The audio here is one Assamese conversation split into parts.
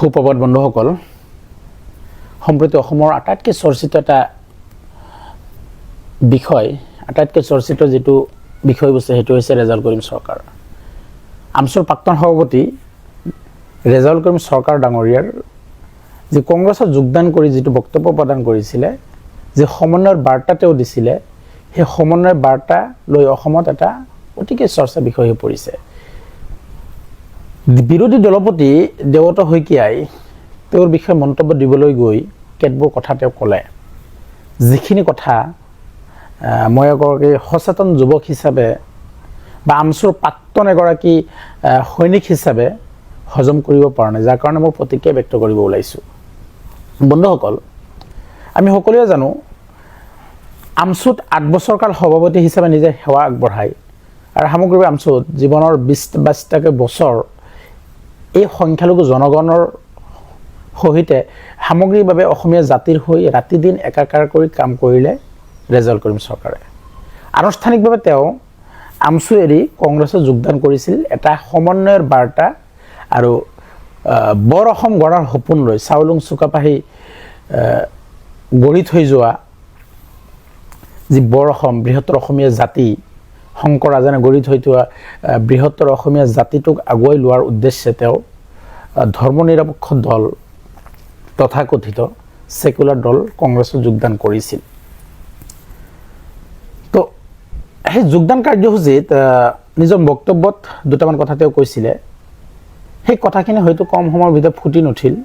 সুপ্ৰভাত বন্ধুসকল, সম্প্ৰতি অসমৰ আটাইতকৈ চৰ্চিত এটা বিষয়, আটাইতকৈ চৰ্চিত যিটো বিষয়বস্তু সেইটো হৈছে ৰেজাউল কৰিম চৰকাৰ। আমছুৰ প্ৰাক্তন সভাপতি ৰেজাউল কৰিম চৰকাৰ ডাঙৰীয়াৰ যি কংগ্ৰেছত যোগদান কৰি যিটো বক্তব্য প্ৰদান কৰিছিলে, যি সমন্বয়ৰ বাৰ্তা তেওঁ দিছিলে, সেই সমন্বয়ৰ বাৰ্তা লৈ অসমত এটা অতিকে চৰ্চা বিষয় হৈ পৰিছে। বিৰোধী দলপতি দেৱত শইকীয়াই তেওঁৰ বিষয়ে মন্তব্য দিবলৈ গৈ কেতবোৰ কথা তেওঁ ক'লে, যিখিনি কথা মই এগৰাকী সচেতন যুৱক হিচাপে বা আমছুৰ প্ৰাক্তন এগৰাকী সৈনিক হিচাপে হজম কৰিব পৰা নাই, যাৰ কাৰণে মই প্ৰতিক্ৰিয়া ব্যক্ত কৰিব ওলাইছোঁ। বন্ধুসকল, আমি সকলোৱে জানো আমছুত 8 বছৰ কাল সভাপতি হিচাপে নিজে সেৱা আগবঢ়ায় আৰু সামগ্ৰিক আমছুত জীৱনৰ 22টাকৈ বছৰ এই সংখ্যালঘু জনগণৰ সহিতে সামগ্ৰিকভাৱে অসমীয়া জাতিৰ হৈ ৰাতি দিন একাকাৰ কৰি কাম কৰিলে ৰেজাউল কৰিম চৰকাৰে। আনুষ্ঠানিকভাৱে তেওঁ আমছু এৰি কংগ্ৰেছত যোগদান কৰিছিল এটা সমন্বয়ৰ বাৰ্তা আৰু বৰ অসম গঢ়াৰ সপোন লৈ চাউলুং চুকাফাই গঢ়ি থৈ যোৱা যি বৰ অসম, বৃহত্তৰ অসমীয়া জাতি, শংকৰ ৰাজানে গঢ়ি থৈ যোৱা বৃহত্তৰ অসমীয়া জাতিটোক আগুৱাই লোৱাৰ উদ্দেশ্যে তেওঁ ধৰ্মনিৰপেক্ষ দল তথাকথিত ছেকুলাৰ দল কংগ্ৰেছত যোগদান কৰিছিল। তো সেই যোগদান কাৰ্যসূচীত নিজৰ বক্তব্যত দুটামান কথা তেওঁ কৈছিলে। সেই কথাখিনি হয়তো কম সময়ৰ ভিতৰত ফুটি নুঠিল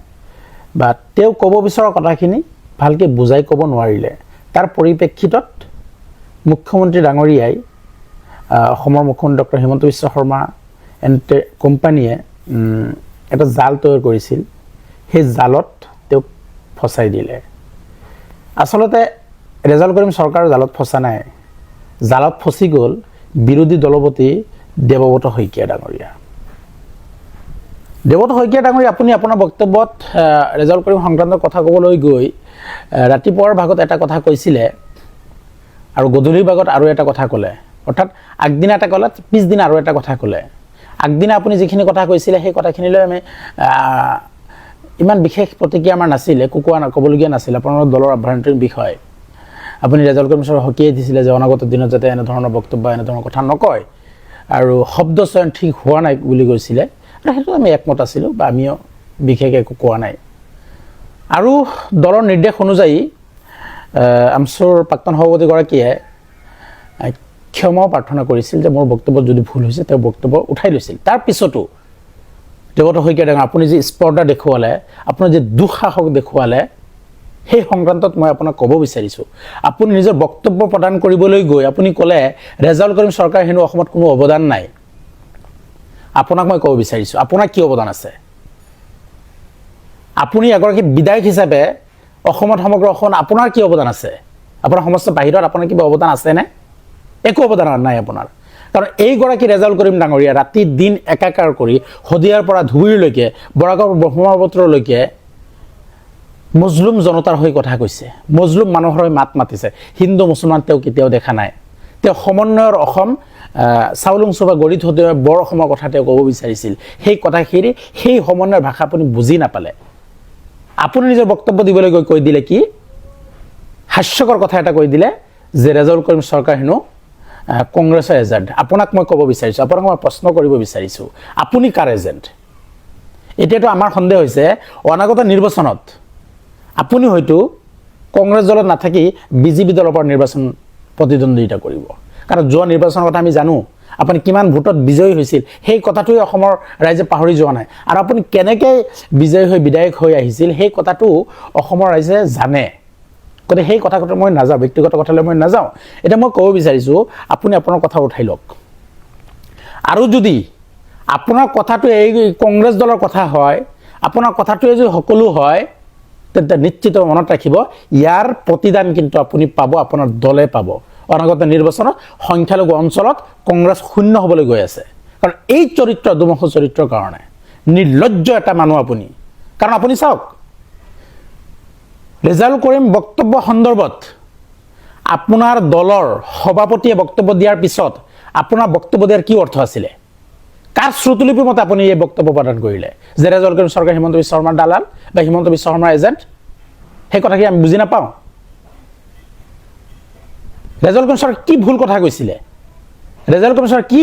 বা তেওঁ ক'ব বিচৰা কথাখিনি ভালকৈ বুজাই ক'ব নোৱাৰিলে। তাৰ পৰিপ্ৰেক্ষিতত মুখ্যমন্ত্ৰী ডাঙৰীয়াই অসমৰ মুখ্যমন্ত্ৰী ডক্টৰ হিমন্ত বিশ্ব শৰ্মা এণ্ড কোম্পানীয়ে এটা জাল তৈয়াৰ কৰিছিল, সেই জালত তেওঁক ফচাই দিলে। আচলতে ৰেজাউল কৰিম চৰকাৰ জালত ফচা নাই, জালত ফচি গ'ল বিৰোধী দলপতি দেৱব্ৰত শইকীয়া ডাঙৰীয়া। দেৱব্ৰত শইকীয়া ডাঙৰীয়া, আপুনি আপোনাৰ বক্তব্যত ৰেজাউল কৰিম সংক্ৰান্তত কথা ক'বলৈ গৈ ৰাতিপুৱাৰ ভাগত এটা কথা কৈছিলে আৰু গধূলিৰ ভাগত আৰু এটা কথা ক'লে, অৰ্থাৎ আগদিনা এটা ক'লে, পিছদিনা আৰু এটা কথা ক'লে। আগদিনা আপুনি যিখিনি কথা কৈছিলে সেই কথাখিনিলৈ আমি ইমান বিশেষ প্ৰতিক্ৰিয়া আমাৰ নাছিলে, ক'বলগীয়া নাছিলে। আপোনালোকৰ দলৰ আভ্যন্তৰীণ বিষয় আপুনি ৰেজাউল কৰিম চৰকাৰক সকীয়াই দিছিলে যে অনাগত দিনত যাতে এনেধৰণৰ বক্তব্য এনেধৰণৰ কথা নকয় আৰু শব্দ চয়ন ঠিক হোৱা নাই বুলি কৈছিলে, আৰু সেইটো আমি একমত আছিলোঁ বা আমিও বিশেষ একো কোৱা নাই। আৰু দলৰ নিৰ্দেশ অনুযায়ী আমছুৰ প্ৰাক্তন সভাপতিগৰাকীয়ে ক্ষমাও প্ৰাৰ্থনা কৰিছিল যে মোৰ বক্তব্যত যদি ভুল হৈছে তেওঁ বক্তব্য উঠাই লৈছিল। তাৰ পিছতো দেৱব্ৰত শইকীয়া ডাঙৰীয়া, আপুনি যি স্পৰ্ধা দেখুৱালে, আপোনাৰ যি দুঃসাহস দেখুৱালে, সেই সংক্ৰান্তত মই আপোনাক ক'ব বিচাৰিছোঁ। আপুনি নিজৰ বক্তব্য প্ৰদান কৰিবলৈ গৈ আপুনি ক'লে ৰেজাউল কৰিম চৰকাৰ হেনো অসমত কোনো অৱদান নাই। আপোনাক মই ক'ব বিচাৰিছোঁ, আপোনাৰ কি অৱদান আছে? আপুনি এগৰাকী বিধায়ক হিচাপে অসমত সমগ্ৰ অসমত আপোনাৰ কি অৱদান আছে? আপোনাৰ সমস্ত বাহিৰত আপোনাৰ কিবা অৱদান আছেনে? একো অৱদান নাই আপোনাৰ। কাৰণ এইগৰাকী ৰেজাউল কৰিম ডাঙৰীয়া ৰাতি দিন একাকাৰ কৰি শদিয়াৰ পৰা ধুবুৰীলৈকে, বৰাকৰ ব্ৰহ্মপুত্ৰলৈকে মজলুম জনতাৰ হৈ কথা কৈছে, মজলুম মানুহৰ হৈ মাত মাতিছে। হিন্দু মুছলমান তেওঁ কেতিয়াও দেখা নাই। তেওঁ সমন্বয়ৰ অসম, চাউলুং চুকাফাই গঢ়ি থৈ যোৱা বৰ অসমৰ কথা তেওঁ ক'ব বিচাৰিছিল। সেই কথাখিনি, সেই সমন্বয়ৰ ভাষা আপুনি বুজি নাপালে। আপুনি নিজৰ বক্তব্য দিবলৈ গৈ কৈ দিলে কি, হাস্যকৰ কথা এটা কৈ দিলে যে ৰেজাউল কৰিম চৰকাৰ হেনো কংগ্ৰেছৰ এজেণ্ট। আপোনাক মই ক'ব বিচাৰিছোঁ, আপোনাক মই প্ৰশ্ন কৰিব বিচাৰিছোঁ, আপুনি কাৰ এজেণ্ট? এতিয়াতো আমাৰ সন্দেহ হৈছে অনাগত নিৰ্বাচনত আপুনি হয়তো কংগ্ৰেছ দলত নাথাকি বিজেপি দলৰ পৰা নিৰ্বাচন প্ৰতিদ্বন্দ্বিতা কৰিব। কাৰণ যোৱা নিৰ্বাচনৰ কথা আমি জানো, আপুনি কিমান ভোটত বিজয়ী হৈছিল সেই কথাটোৱে অসমৰ ৰাইজে পাহৰি যোৱা নাই। আৰু আপুনি কেনেকৈ বিজয়ী হৈ বিধায়ক হৈ আহিছিল সেই কথাটো অসমৰ ৰাইজে জানে। গতিকে সেই কথা মই নাযাওঁ, ব্যক্তিগত কথালৈ মই নাযাওঁ। এতিয়া মই ক'ব বিচাৰিছোঁ আপুনি আপোনাৰ কথা উঠাই লওক। আৰু যদি আপোনাৰ কথাটো এই কংগ্ৰেছ দলৰ কথা হয়, আপোনাৰ কথাটোৱে যদি সকলো হয়, তেন্তে নিশ্চিত মনত ৰাখিব ইয়াৰ প্ৰতিদান কিন্তু আপুনি পাব, আপোনাৰ দলে পাব। অনাগত নিৰ্বাচনত সংখ্যালঘু অঞ্চলত কংগ্ৰেছ শূন্য হ'বলৈ গৈ আছে। কাৰণ এই চৰিত্ৰ, দুমুখ চৰিত্ৰৰ কাৰণে নিৰ্লজ্জ এটা মানুহ আপুনি। কাৰণ আপুনি চাওক, ৰেজাউল কৰিম বক্তব্য সন্দৰ্ভত আপোনাৰ দলৰ সভাপতিয়ে বক্তব্য দিয়াৰ পিছত আপোনাৰ বক্তব্য দিয়াৰ কি অৰ্থ আছিলে? কাৰ শ্ৰুতলিপি মতে আপুনি এই বক্তব্য প্ৰদান কৰিলে যে ৰেজাউল কৰিম চৰকাৰ হিমন্ত বিশ্ব শৰ্মাৰ দালাল বা হিমন্ত বিশ্ব শৰ্মাৰ এজেণ্ট? সেই কথা কি আমি বুজি নাপাওঁ? ৰেজাউল কৰিম চৰকাৰ কি ভুল কথা কৈছিলে? ৰেজাউল কৰিম চৰকাৰ কি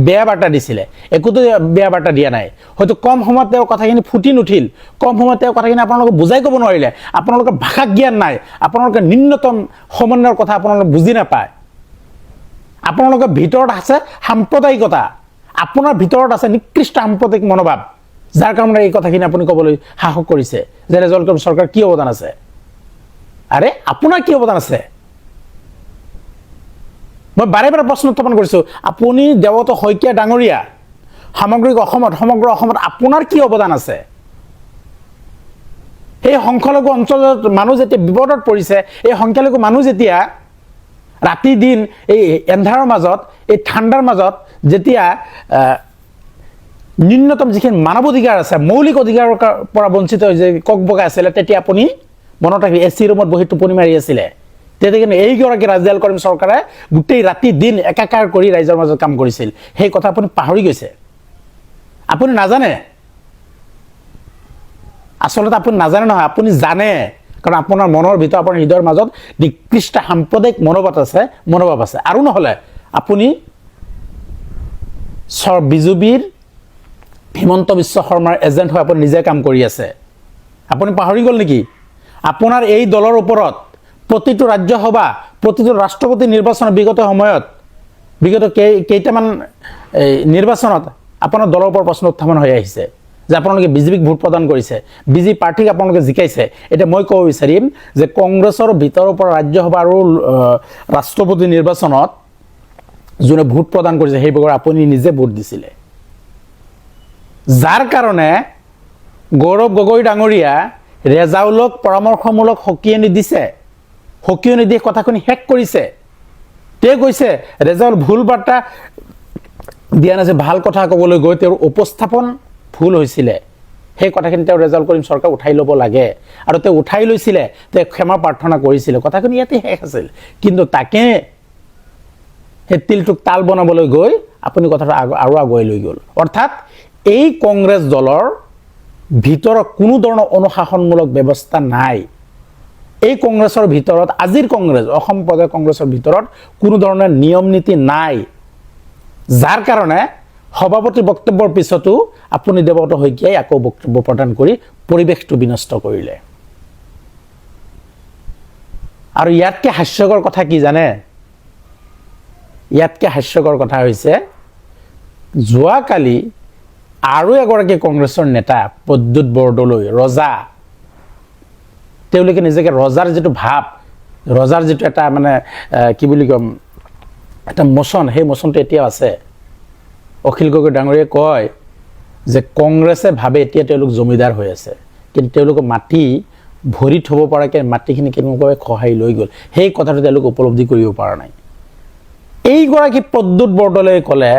বেয়া বাৰ্তা দিছিলে? একোতো বেয়া বাৰ্তা দিয়া নাই। হয়তো কম সময়ত তেওঁৰ কথাখিনি ফুটি নুঠিল, কম সময়ত তেওঁৰ কথাখিনি আপোনালোকে বুজাই ক'ব নোৱাৰিলে, আপোনালোকৰ ভাষা জ্ঞান নাই, আপোনালোকে নিম্নতম সমন্বয়ৰ কথা আপোনালোকে বুজি নাপায়। আপোনালোকৰ ভিতৰত আছে সাম্প্ৰদায়িকতা, আপোনাৰ ভিতৰত আছে নিকৃষ্ট সাম্প্ৰদায়িক মনোভাৱ, যাৰ কাৰণে এই কথাখিনি আপুনি ক'বলৈ সাহস কৰিছে যে ৰেজাউল কৰিম চৰকাৰ কি অৱদান আছে। আৰে আপোনাৰ কি অৱদান আছে? মই বাৰে বাৰে প্ৰশ্ন উত্থাপন কৰিছোঁ, আপুনি দেৱত শইকীয়া ডাঙৰীয়া, সামগ্ৰিক অসমত, সমগ্ৰ অসমত আপোনাৰ কি অৱদান আছে? এই সংখ্যালঘু অঞ্চলত মানুহ যেতিয়া বিপদত পৰিছে, এই সংখ্যালঘু মানুহ যেতিয়া ৰাতি দিন এই এন্ধাৰৰ মাজত, এই ঠাণ্ডাৰ মাজত যেতিয়া ন্যূনতম যিখিনি মানৱ অধিকাৰ আছে, মৌলিক অধিকাৰৰ পৰা বঞ্চিত হৈ যে ককবকাই আছিলে, তেতিয়া আপুনি মনত ৰাখি এচি ৰুমত বহি টোপনি মাৰি আছিলে। তেতিয়া কিন্তু এইগৰাকী ৰেজাউল কৰিম চৰকাৰে গোটেই ৰাতি দিন একাকাৰ কৰি ৰাইজৰ মাজত কাম কৰিছিল। সেই কথা আপুনি পাহৰি গৈছে। আপুনি নাজানে, আচলতে আপুনি নাজানে নহয়, আপুনি জানে, কাৰণ আপোনাৰ মনৰ ভিতৰত, আপোনাৰ হৃদয়ৰ মাজত নিকৃষ্ট সাম্প্ৰদায়িক মনোভাৱ আছে। আৰু নহ'লে আপুনি বিজেপিৰ হিমন্ত বিশ্ব শৰ্মাৰ এজেণ্ট হৈ আপুনি নিজে কাম কৰি আছে। আপুনি পাহৰি গ'ল নেকি? আপোনাৰ এই দলৰ ওপৰত প্ৰতিটো ৰাজ্যসভা, প্ৰতিটো ৰাষ্ট্ৰপতি নিৰ্বাচনত বিগত কেইটামান নিৰ্বাচনত আপোনাৰ দলৰ ওপৰত প্ৰশ্ন উত্থাপন হৈ আহিছে যে আপোনালোকে বিজেপিক ভোট প্ৰদান কৰিছে, বিজেপি প্ৰাৰ্থীক আপোনালোকে জিকাইছে। এতিয়া মই ক'ব বিচাৰিম যে কংগ্ৰেছৰ ভিতৰৰ পৰা ৰাজ্যসভা আৰু ৰাষ্ট্ৰপতি নিৰ্বাচনত যোনে ভোট প্ৰদান কৰিছে সেইবোৰৰ আপুনি নিজে ভোট দিছিলে, যাৰ কাৰণে গৌৰৱ গগৈ ডাঙৰীয়া ৰেজাউলক পৰামৰ্শমূলক সকিয়নি দিছে, সকিয়নি দিয়ে কথাখিনি শেষ কৰিছে। তেওঁ কৈছে ৰেজাউল ভুল বাৰ্তা দিয়া নাছিল, ভাল কথা ক'বলৈ গৈ তেওঁৰ উপস্থাপন ভুল হৈছিলে। সেই কথাখিনি তেওঁ ৰেজাউল কৰিম চৰকাৰ উঠাই ল'ব লাগে, আৰু তেওঁ উঠাই লৈছিলে, তেওঁ ক্ষমা প্ৰাৰ্থনা কৰিছিলে, কথাখিনি ইয়াতে শেষ আছিল। কিন্তু তাকে সেই তিলটোক তাল বনাবলৈ গৈ আপুনি কথাটো আৰু আগুৱাই লৈ গ'ল। অৰ্থাৎ এই কংগ্ৰেছ দলৰ ভিতৰত কোনো ধৰণৰ অনুশাসনমূলক ব্যৱস্থা নাই। এই কংগ্ৰেছৰ ভিতৰত, আজিৰ কংগ্ৰেছ, অসম প্ৰদেশ কংগ্ৰেছৰ ভিতৰত কোনো ধৰণৰ নিয়ম নীতি নাই, যাৰ কাৰণে সভাপতিৰ বক্তব্যৰ পিছতো আপুনি দেৱত শইকীয়াই আকৌ বক্তব্য প্ৰদান কৰি পৰিৱেশটো বিনষ্ট কৰিলে। আৰু ইয়াতকৈ হাস্যকৰ কথা কি জানে? ইয়াতকৈ হাস্যকৰ কথা হৈছে, যোৱাকালি আৰু এগৰাকী কংগ্ৰেছৰ নেতা প্ৰদ্যুৎ বৰদলৈ, ৰজা, তেওঁলোকে নিজকে ৰজাৰ যিটো ভাৱ, ৰজাৰ যিটো এটা মানে কি বুলি ক'ম, এটা মোচন, সেই মোচনটো এতিয়াও আছে। অখিল গগৈ ডাঙৰীয়াই কয় যে কংগ্ৰেছে ভাবে এতিয়া তেওঁলোক জমিদাৰ হৈ আছে, কিন্তু তেওঁলোকক মাটি ভৰি থ'ব পৰাকৈ মাটিখিনি কেনেকুৱাকৈ খহাই লৈ গ'ল, সেই কথাটো তেওঁলোকে উপলব্ধি কৰিব পৰা নাই। এইগৰাকী প্ৰদ্যুৎ বৰদলৈয়ে ক'লে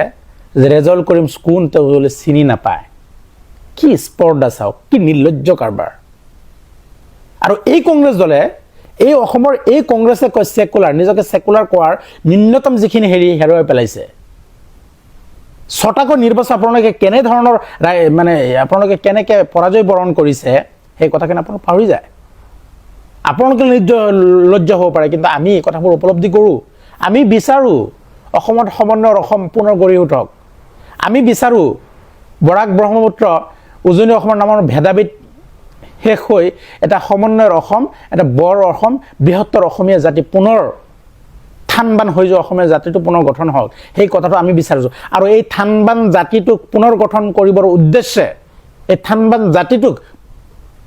যে ৰেজাউল কৰিম কোন তেওঁ বোলে চিনি নাপায়। কি স্পৰ্ধা চাওক, কি নিৰ্লজ্জ কাৰবাৰ। আৰু এই কংগ্ৰেছ দলে, এই অসমৰ এই কংগ্ৰেছে কয় ছেকুলাৰ, নিজকে ছেকুলাৰ কোৱাৰ ন্যূনতম যিখিনি হেৰুৱাই পেলাইছে। 6টাকৈ নিৰ্বাচন আপোনালোকে কেনেধৰণৰ মানে আপোনালোকে কেনেকৈ পৰাজয় বৰণ কৰিছে, সেই কথাখিনি আপোনালোক পাহৰি যায়। আপোনালোকে লজ্জ হ'ব পাৰে, কিন্তু আমি এই কথাবোৰ উপলব্ধি কৰোঁ। আমি বিচাৰোঁ অসমত সমন্বয়ৰ অসম পুনৰ গঢ়ি উঠক। আমি বিচাৰোঁ বৰাক ব্ৰহ্মপুত্ৰ উজনি অসমৰ নামৰ ভেদাভেদ শেষ হৈ এটা সমন্বয়ৰ অসম, এটা বৰ অসম, বৃহত্তৰ অসমীয়া জাতি পুনৰ থানবান হৈ যোৱা অসমীয়া জাতিটো পুনৰ গঠন হওক, সেই কথাটো আমি বিচাৰিছোঁ। আৰু এই থানবান জাতিটোক পুনৰ গঠন কৰিবৰ উদ্দেশ্যে, এই থানবান জাতিটোক,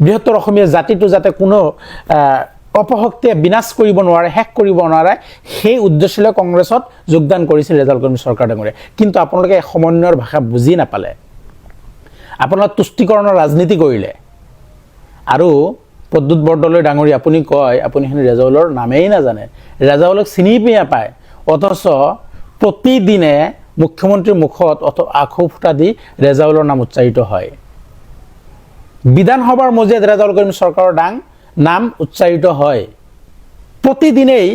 বৃহত্তৰ অসমীয়া জাতিটো যাতে কোনো অপশক্তিয়ে বিনাশ কৰিব নোৱাৰে, শেষ কৰিব নোৱাৰে, সেই উদ্দেশ্যলৈ কংগ্ৰেছত যোগদান কৰিছিল ৰেজাউল কৰিম চৰকাৰ ডাঙৰীয়াই। কিন্তু আপোনালোকে সমন্বয়ৰ ভাষা বুজি নাপালে, আপোনালোকে তুষ্টিকৰণৰ ৰাজনীতি কৰিলে। আৰু প্ৰদ্যুৎ বৰদলৈ ডাঙৰীয়া আপুনি কয় আপুনি ৰেজাউলৰ নামেই নাজানে, ৰেজাউলক চিনি নাপায়, অথচ প্ৰতিদিনে মুখ্যমন্ত্ৰীৰ মুখত আখু ফুটা দি ৰেজাউলৰ নাম উচ্চাৰিত হয়। বিধানসভাৰ মজিয়াত ৰেজাউল কৰিম চৰকাৰৰ নাম উচ্চাৰিত হয়। প্ৰতিদিনেই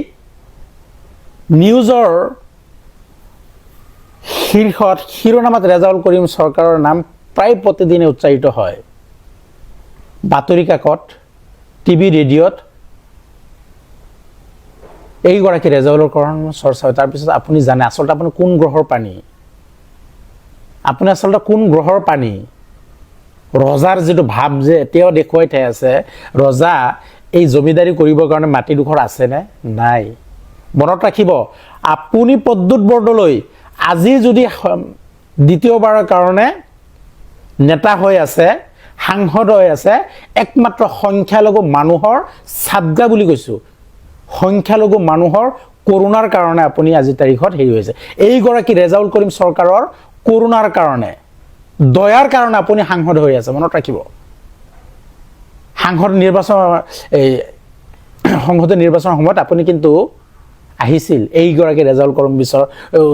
নিউজৰ শীৰ্ষত শিৰোনামাত ৰেজাউল কৰিম চৰকাৰৰ নাম প্ৰায় প্ৰতিদিনে উচ্চাৰিত হয়। বাতৰি কাকত, টিভি, ৰেডিঅ'ত এইগৰাকী ৰেজাউলৰ কাৰণ চৰ্চা হয়। তাৰপিছত আপুনি জানে আচলতে আপুনি কোন গ্ৰহৰ প্ৰাণী, আপুনি আচলতে কোন গ্ৰহৰ প্ৰাণী। ৰজাৰ যিটো ভাৱ যে এতিয়াও দেখুৱাই ঠাই আছে, ৰজা এই জমিদাৰী কৰিবৰ কাৰণে মাটিডোখৰ আছেনে নাই। মনত ৰাখিব, আপুনি প্ৰদ্যুৎ বৰদলৈ আজি যদি দ্বিতীয়বাৰৰ কাৰণে নেতা হৈ আছে, সাংসদ হৈ আছে, একমাত্ৰ সংখ্যালঘু মানুহৰ চাবগা বুলি কৈছোঁ, সংখ্যালঘু মানুহৰ কৰোণাৰ কাৰণে আপুনি আজিৰ তাৰিখত হেৰি হৈছে। এইগৰাকী ৰেজাউল কৰিম চৰকাৰৰ কৰোণাৰ কাৰণে, দয়াৰ কাৰণে আপুনি সাংসদ হৈ আছে। মনত ৰাখিব, সাংসদ নিৰ্বাচন এই সংসদীয় নিৰ্বাচনৰ সময়ত আপুনি কিন্তু আহিছিল এইগৰাকী ৰেজাউল কৰিম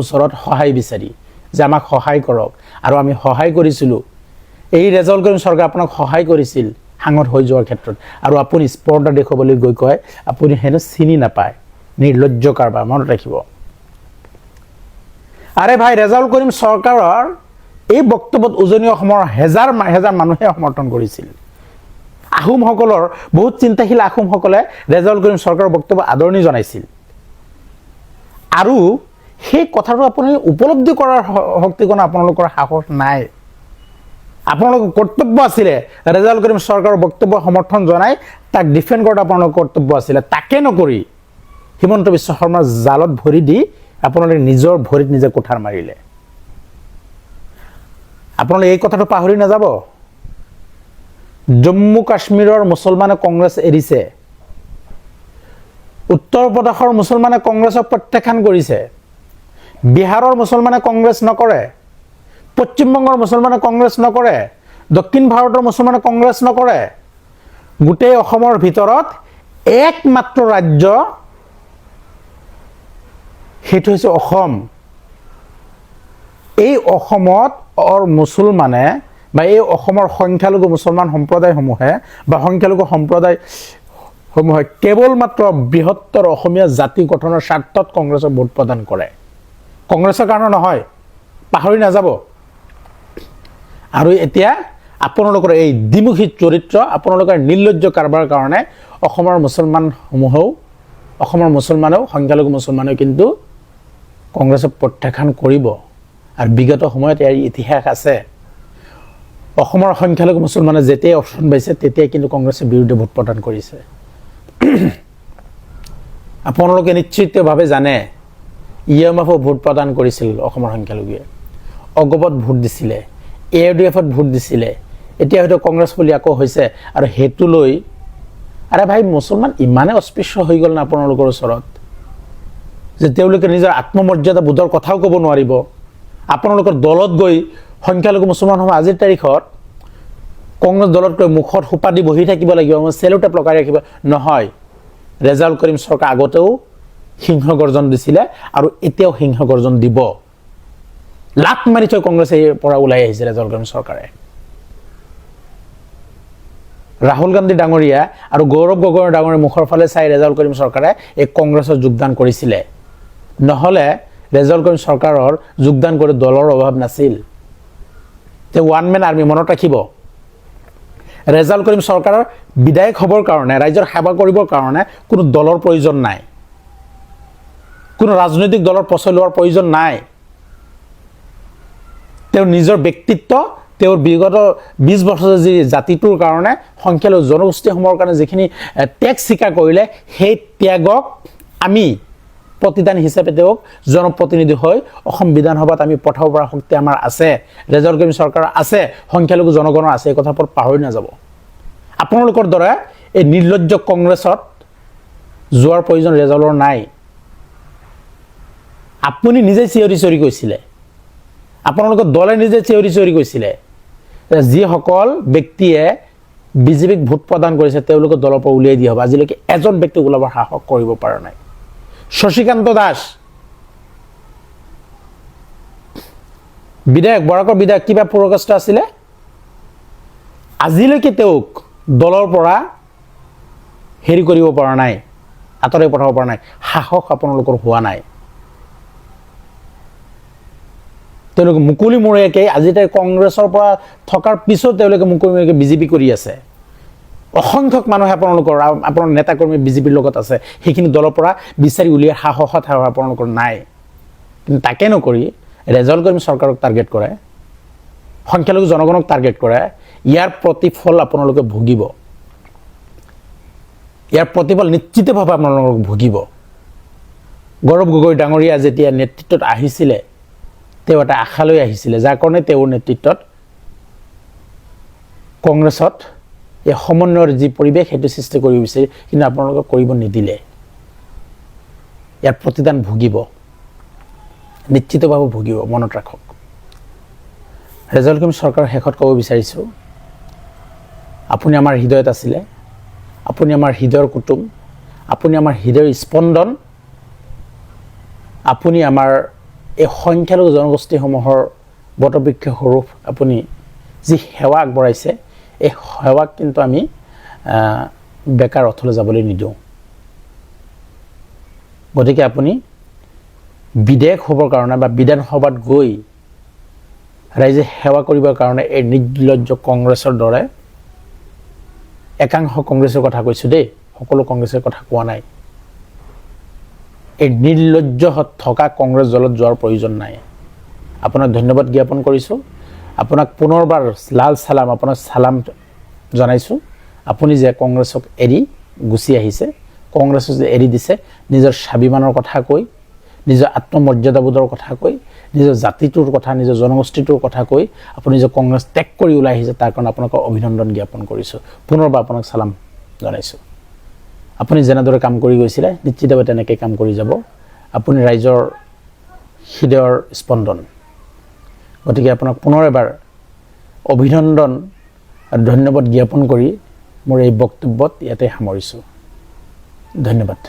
ওচৰত সহায় বিচাৰি যে আমাক সহায় কৰক, আৰু আমি সহায় কৰিছিলোঁ। এই ৰেজাউল কৰিম চৰকাৰ আপোনাক সহায় কৰিছিল সাংসদ হৈ যোৱাৰ ক্ষেত্ৰত, আৰু আপুনি স্পৰ্ধা দেখুৱাবলৈ গৈ কয় আপুনি হেনো চিনি নাপায়, নিৰ্লজ্জ কাৰবাৰ। মনত ৰাখিব। আৰে ভাই, ৰেজাউল কৰিম চৰকাৰৰ এই বক্তব্যত উজনি অসমৰ হেজাৰ হেজাৰ মানুহে সমৰ্থন কৰিছিল। আহোমসকলৰ বহুত চিন্তাশীল আহোমসকলে ৰেজাউল কৰিম চৰকাৰৰ বক্তব্য আদৰণি জনাইছিল, আৰু সেই কথাটো আপুনি উপলব্ধি কৰাৰ শক্তিকণ আপোনালোকৰ সাহস নাই। আপোনালোকৰ কৰ্তব্য আছিলে ৰেজাউল কৰিম চৰকাৰৰ বক্তব্য সমৰ্থন জনাই তাক ডিফেণ্ড কৰাত আপোনালোকৰ কৰ্তব্য আছিলে। তাকে নকৰি হিমন্ত বিশ্ব শৰ্মাৰ জালত ভৰি দি আপোনালোকে নিজৰ ভৰিত নিজে কোঠাৰ মাৰিলে। আপোনালোকে এই কথাটো পাহৰি নাযাব। জম্মু কাশ্মীৰৰ মুছলমানে কংগ্ৰেছ এৰিছে, উত্তৰ প্ৰদেশৰ মুছলমানে কংগ্ৰেছক প্ৰত্যাখ্যান কৰিছে, বিহাৰৰ মুছলমানে কংগ্ৰেছ নকৰে, পশ্চিমবংগৰ মুছলমানে কংগ্ৰেছ নকৰে, দক্ষিণ ভাৰতৰ মুছলমানে কংগ্ৰেছ নকৰে। গোটেই অসমৰ ভিতৰত একমাত্ৰ ৰাজ্য, সেইটো হৈছে অসম। এই অসমত মুছলমানে বা এই অসমৰ সংখ্যালঘু মুছলমান সম্প্ৰদায়সমূহে বা সংখ্যালঘু সম্প্ৰদায়সমূহে কেৱল মাত্ৰ বৃহত্তৰ অসমীয়া জাতি গঠনৰ স্বাৰ্থত কংগ্ৰেছক ভোট প্ৰদান কৰে, কংগ্ৰেছৰ কাৰণে নহয়, পাহৰি নাযাব। আৰু এতিয়া আপোনালোকৰ এই দ্বিমুখী চৰিত্ৰ, আপোনালোকৰ নিৰ্লজ্জ কাৰবাৰ কাৰণে অসমৰ মুছলমানেও সংখ্যালঘু মুছলমানেও কিন্তু কংগ্ৰেছক প্ৰত্যাখ্যান কৰিব। আৰু বিগত সময়ত ইয়াৰ ইতিহাস আছে। অসমৰ সংখ্যালঘু মুছলমানে যেতিয়াই অপশ্যন পাইছে তেতিয়াই কিন্তু কংগ্ৰেছৰ বিৰুদ্ধে ভোট প্ৰদান কৰিছে। আপোনালোকে নিশ্চিতভাৱে জানে EMF ভোট প্ৰদান কৰিছিল অসমৰ সংখ্যালঘুৱে, অগপত ভোট দিছিলে, AUDFত ভোট দিছিলে, এতিয়া হয়তো কংগ্ৰেছ বুলি আকৌ হৈছে। আৰু সেইটো লৈ আৰে ভাই, মুছলমান ইমানে অস্পৃশ্য হৈ গ'ল না আপোনালোকৰ ওচৰত যে তেওঁলোকে নিজৰ আত্মমৰ্যাদা বোধৰ কথাও ক'ব নোৱাৰিব। আপোনালোকৰ দলত গৈ সংখ্যালঘু মুছলমানসমূহ আজিৰ তাৰিখত কংগ্ৰেছ দলত গৈ মুখত সোপা দি বহি থাকিব লাগিব, চেলোটেপ লগাই ৰাখিব নহয়। ৰেজাউল কৰিম চৰকাৰ আগতেও সিংহ গৰ্জন দিছিলে আৰু এতিয়াও সিংহ গৰ্জন দিব। লাট মাৰি থৈ কংগ্ৰেছৰ পৰা ওলাই আহিছে ৰেজাউল কৰিম চৰকাৰে। ৰাহুল গান্ধী ডাঙৰীয়া আৰু গৌৰৱ গগৈ ডাঙৰীয়া মুখৰ ফালে চাই ৰেজাউল কৰিম চৰকাৰে এই কংগ্ৰেছত যোগদান কৰিছিলে, নহ'লে ৰেজাউল কৰিম চৰকাৰৰ যোগদান কৰি দলৰ অভাৱ নাছিল। তেওঁ ওৱান মেন আৰ্মি। মনত ৰাখিব, ৰেজাউল কৰিম চৰকাৰৰ বিধায়ক হ'বৰ কাৰণে, ৰাইজৰ সেৱা কৰিবৰ কাৰণে কোনো দলৰ প্ৰয়োজন নাই, কোনো ৰাজনৈতিক দলৰ প্ৰশ্ৰয় লোৱাৰ প্ৰয়োজন নাই। তেওঁৰ নিজৰ ব্যক্তিত্ব, তেওঁৰ বিগত 20 বছৰ যি জাতিটোৰ কাৰণে, সংখ্যালঘু জনগোষ্ঠীসমূহৰ কাৰণে যিখিনি ত্যাগ স্বীকাৰ কৰিলে, সেই ত্যাগক আমি প্ৰতিদান হিচাপে তেওঁক জনপ্ৰতিনিধি হৈ অসম বিধানসভাত আমি পঠাব পৰা শক্তি আমাৰ আছে, ৰেজাউল কৰিম চৰকাৰৰ আছে, সংখ্যালঘু জনগণৰ আছে। এই কথাবোৰ পাহৰি নাযাব। আপোনালোকৰ দৰে এই নিৰ্লজ্জ কংগ্ৰেছত যোৱাৰ প্ৰয়োজন ৰেজাউলৰ নাই। আপুনি নিজে চিঞৰি চিঞৰি কৈছিলে, আপোনালোকৰ দলে নিজে চিঞৰি চিঞৰি কৈছিলে, যিসকল ব্যক্তিয়ে বিজেপিক ভোট প্ৰদান কৰিছে তেওঁলোকক দলৰ পৰা উলিয়াই দিয়া হ'ব। আজিলৈকে এজন ব্যক্তিক ওলাবৰ সাহস কৰিব পৰা নাই। শশীকান্ত দাস বিধায়ক, বৰাকৰ বিধায়ক, কিবা পুৰস্কাৰ আছিলে, আজিলৈকে তেওঁক দলৰ পৰা হেৰি কৰিব পৰা নাই, আঁতৰাই পঠাব পৰা নাই। সাহস আপোনালোকৰ হোৱা নাই। তেওঁলোকে মুকলিমূৰীয়াকৈ আজি তাই কংগ্ৰেছৰ পৰা থকাৰ পিছত তেওঁলোকে মুকলিমূৰীয়াকৈ বিজেপি কৰি আছে। অসংখ্যক মানুহে আপোনাৰ নেতাকৰ্মী বিজেপিৰ লগত আছে, সেইখিনি দলৰ পৰা বিচাৰি উলিয়াই সাহস আপোনালোকৰ নাই। কিন্তু তাকে নকৰি ৰেজাল্ট কৰ্মী চৰকাৰক টাৰ্গেট কৰে, সংখ্যালঘু জনগণক টাৰ্গেট কৰে। ইয়াৰ প্ৰতিফল আপোনালোকে ভুগিব, ইয়াৰ প্ৰতিফল নিশ্চিতভাৱে আপোনালোকক ভুগিব। গৌৰৱ গগৈ ডাঙৰীয়া যেতিয়া নেতৃত্বত আহিছিলে, তেওঁ এটা আশা লৈ আহিছিলে, যাৰ কাৰণে তেওঁৰ নেতৃত্বত কংগ্ৰেছত এই সমন্বয়ৰ যি পৰিৱেশ সেইটো সৃষ্টি কৰিব বিচাৰি, কিন্তু আপোনালোকে কৰিব নিদিলে। ইয়াৰ প্ৰতিদান ভুগিব, নিশ্চিতভাৱে ভুগিব, মনত ৰাখক। ৰেজাল্ট কৰ্মী চৰকাৰৰ শেষত ক'ব বিচাৰিছোঁ, আপুনি আমাৰ হৃদয়ত আছিলে, আপুনি আমাৰ হৃদয়ৰ কুটুম, আপুনি আমাৰ হৃদয়ৰ স্পন্দন, আপুনি আমাৰ এই সংখ্যালঘু জনগোষ্ঠীসমূহৰ বটবৃক্ষ স্বৰূপ আপুনি যি সেৱা আগবঢ়াইছে, এই সেৱাক কিন্তু আমি বেকাৰ অথলে যাবলৈ নিদিওঁ। গতিকে আপুনি বিধায়ক হ'বৰ কাৰণে বা বিধানসভাত গৈ ৰাইজে সেৱা কৰিবৰ কাৰণে এই নিৰ্লজ্জ কংগ্ৰেছৰ দৰে, একাংশ কংগ্ৰেছৰ কথা কৈছোঁ দেই, সকলো কংগ্ৰেছৰ কথা কোৱা নাই, এই নিৰ্লজ্জ থকা কংগ্ৰেছ দলত যোৱাৰ প্ৰয়োজন নাই। আপোনাক ধন্যবাদ জ্ঞাপন কৰিছোঁ, আপোনাক পুনৰবাৰ লাল চালাম, আপোনাক চালাম জনাইছোঁ। আপুনি যে কংগ্ৰেছক এৰি গুচি আহিছে, কংগ্ৰেছক যে এৰি দিছে, নিজৰ স্বাভিমানৰ কথা কৈ, নিজৰ আত্মমৰ্যাদাবোধৰ কথা কৈ, নিজৰ জাতিটোৰ কথা, নিজৰ জনগোষ্ঠীটোৰ কথা কৈ আপুনি যে কংগ্ৰেছ ত্যাগ কৰি ওলাই আহিছে, তাৰ কাৰণে আপোনাক অভিনন্দন জ্ঞাপন কৰিছোঁ, পুনৰবাৰ আপোনাক চালাম জনাইছোঁ। আপুনি যেনেদৰে কাম কৰি গৈছিলে নিশ্চিতভাৱে তেনেকৈ কাম কৰি যাব। আপুনি ৰাইজৰ হৃদয়ৰ স্পন্দন। গতিকে আপোনাক পুনৰ এবাৰ অভিনন্দন আৰু ধন্যবাদ জ্ঞাপন কৰি মোৰ এই বক্তব্যত ইয়াতে সামৰিছোঁ। ধন্যবাদ।